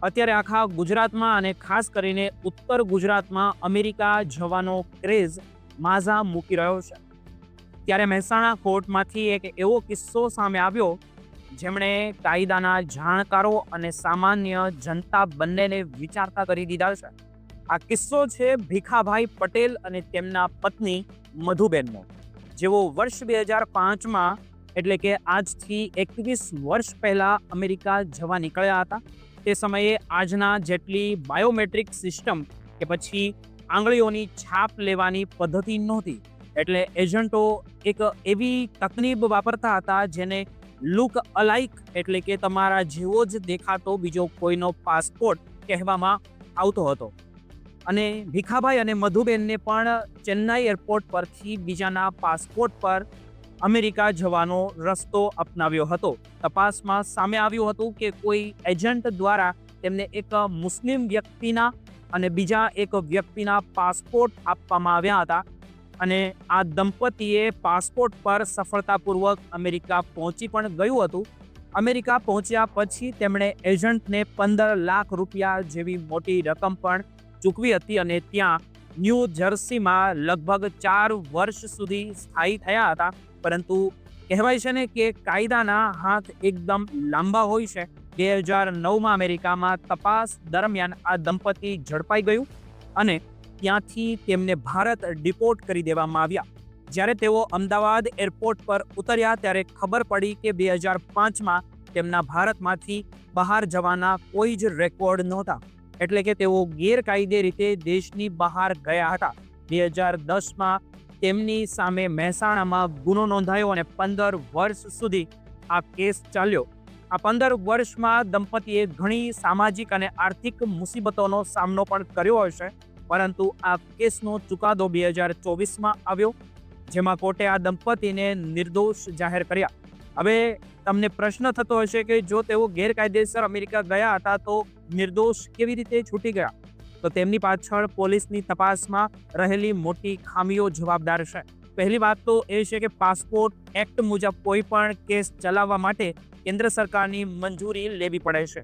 અત્યારે આખા ગુજરાતમાં અને ખાસ કરીને ઉત્તર ગુજરાતમાં અમેરિકા જવાનો ક્રેઝ માઝા મૂકી રહ્યો છે. ત્યારે મહેસાણા કોર્ટમાંથી એક એવો કિસ્સો સામે આવ્યો જેમણે કાયદાના જાણકારો અને સામાન્ય જનતા બંનેને વિચારતા કરી દીધા છે. આ કિસ્સો છે ભીખાભાઈ પટેલ અને તેમના પત્ની મધુબેનનો, જેઓ વર્ષ 2005માં એટલે કે આજથી 21 વર્ષ પહેલા અમેરિકા જવા નીકળ્યા હતા. તે સમયે આજના જેટલી બાયોમેટ્રિક સિસ્ટમ કે પછી આંગળીઓની છાપ લેવાની પદ્ધતિ નહોતી. એટલે એજન્ટો એક એવી તકનીક વાપરતા હતા જેને લુક અલાઇક એટલે કે તમારા જેવો જ દેખાતો બીજો કોઈનો પાસપોર્ટ કહેવામાં આવતો હતો. અને ભીખાભાઈ અને મધુબેનને પણ ચેન્નાઈ એરપોર્ટ પરથી બીજાના પાસપોર્ટ પર અમેરિકા જવાનો રસ્તો અપનાવ્યો હતો. તપાસમાં સામે આવ્યું હતું કે કોઈ એજન્ટ દ્વારા તેમને એક મુસ્લિમ વ્યક્તિના અને બીજા એક વ્યક્તિના પાસપોર્ટ આપવામાં આવ્યા હતા અને આ દંપતીએ પાસપોર્ટ પર સફળતાપૂર્વક અમેરિકા પહોંચી પણ ગયું હતું. અમેરિકા પહોંચ્યા પછી તેમણે એજન્ટને 15 લાખ રૂપિયા જેવી મોટી રકમ પણ ચૂકવી હતી અને ત્યાં ન્યૂ જર્સીમાં લગભગ 4 વર્ષ સુધી સ્થાયી થયા હતા. પરંતુ કહેવાય છે ને કે કાયદાના હાથ એકદમ લાંબા હોય છે. 2009માં અમેરિકામાં તપાસ દરમિયાન આ દંપતી ઝડપાઈ ગયું અને ત્યાંથી તેમને ભારત ડિપોર્ટ કરી દેવામાં આવ્યા. જ્યારે તેઓ અમદાવાદ એરપોર્ટ પર ઉતર્યા ત્યારે ખબર પડી કે 2005માં તેમના ભારતમાંથી બહાર જવાના કોઈ જ રેકોર્ડ નહોતા. એટલે કે તેઓ ગેરકાયદે રીતે દેશની બહાર ગયા હતા. 2010માં તેમની સામે મહેસાણામાં ગુનો નોંધાયો અને 15 વર્ષ સુધી આ કેસ ચાલ્યો. આ 15 વર્ષમાં દંપતીએ ઘણી સામાજિક અને આર્થિક મુસીબતોનો સામનો પણ કર્યો હશે, પરંતુ આ કેસનો ચુકાદો 2024માં આવ્યો, જેમાં કોર્ટે આ દંપતીને નિર્દોષ જાહેર કર્યા. હવે તમને પ્રશ્ન થતો હશે કે જો તેઓ ગેરકાયદેસર અમેરિકા ગયા હતા તો નિર્દોષ કેવી રીતે છૂટી ગયા? તો તેમની પાછળ પોલીસની તપાસમાં રહેલી મોટી ખામીઓ જવાબદાર છે. પહેલી વાત તો એ છે કે પાસપોર્ટ એક્ટ મુજબ કોઈ પણ કેસ ચલાવવા માટે કેન્દ્ર સરકારની મંજૂરી લેવી પડે છે,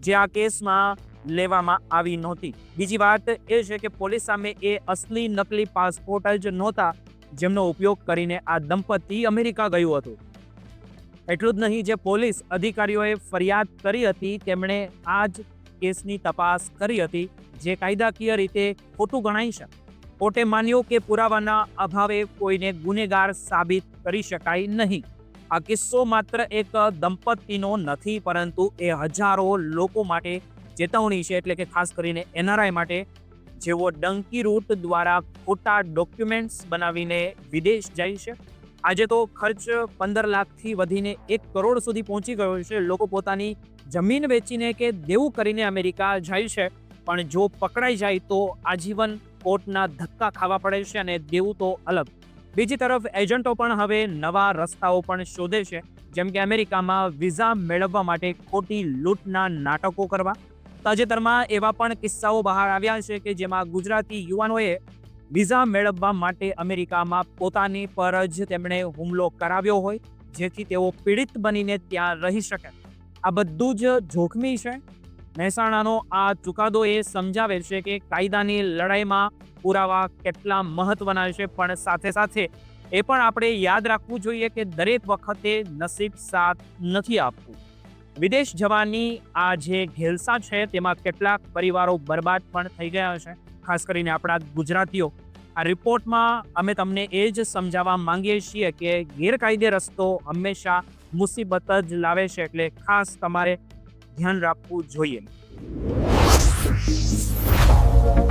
જે આ કેસમાં લેવામાં આવી નહોતી. બીજી વાત એ છે કે પોલીસ સામે એ અસલી નકલી પાસપોર્ટ જ નહોતા જેમનો ઉપયોગ કરીને આ દંપતી અમેરિકા ગયું હતું. એટલું જ નહીં, જે પોલીસ અધિકારીઓએ ફરિયાદ કરી હતી તેમણે આ જ કેસની તપાસ કરી હતી, જે કાયદાકીય રીતે ખોટું ગણાય છે. કોર્ટે માન્યું કે પુરાવાના અભાવે કોઈને ગુનેગાર સાબિત કરી શકાય નહીં. આ કિસ્સો માત્ર એક દંપતીનો નથી, પરંતુ એ હજારો લોકો માટે ચેતવણી છે. એટલે કે ખાસ કરીને NRI માટે, જેઓ ડંકી રૂટ દ્વારા ખોટા ડોક્યુમેન્ટ્સ બનાવીને વિદેશ જાય છે. આજે તો ખર્ચ 15 લાખથી વધીને 1 કરોડ સુધી પહોંચી ગયો છે. લોકો પોતાની જમીન વેચીને કે દેવું કરીને અમેરિકા જાય છે, પણ જો પકડાઈ જાય તો આજીવન કોર્ટના ધક્કા ખાવા પડે છે અને દેવું તો અલગ. બીજી તરફ એજન્ટો પણ હવે નવા રસ્તાઓ પણ શોધે છે, જેમ કે અમેરિકામાં વિઝા મેળવવા માટે ખોટી લૂંટના નાટકો કરવા. તાજેતરમાં એવા પણ કિસ્સાઓ બહાર આવ્યા છે કે જેમાં ગુજરાતી યુવાનોએ વિઝા મેળવવા માટે અમેરિકામાં પોતાની પર જ તેમણે હુમલો કરાવ્યો હોય, જેથી તેઓ પીડિત બનીને ત્યાં રહી શકે. આ બધું જ જોખમી છે. મહેસાણાનો આ ચુકાદો એ સમજાવે છે કે કાયદાની લડાઈમાં પુરાવા કેટલા મહત્વના છે, પણ સાથે સાથે એ પણ આપણે યાદ રાખવું જોઈએ કે દરેક વખતે નસીબ સાથ નથી આપતું. વિદેશ જવાની આ જે ઘેલસા છે તેમાં કેટલાક પરિવારો બરબાદ પણ થઈ ગયા છે, ખાસ કરીને આપણા ગુજરાતીઓ. આ રિપોર્ટમાં અમે તમને એ જ સમજાવવા માંગીએ છીએ કે ગેરકાયદે રસ્તો હંમેશા મુસીબત જ લાવે છે, એટલે ખાસ તમારે ધ્યાન રાખવું જોઈએ.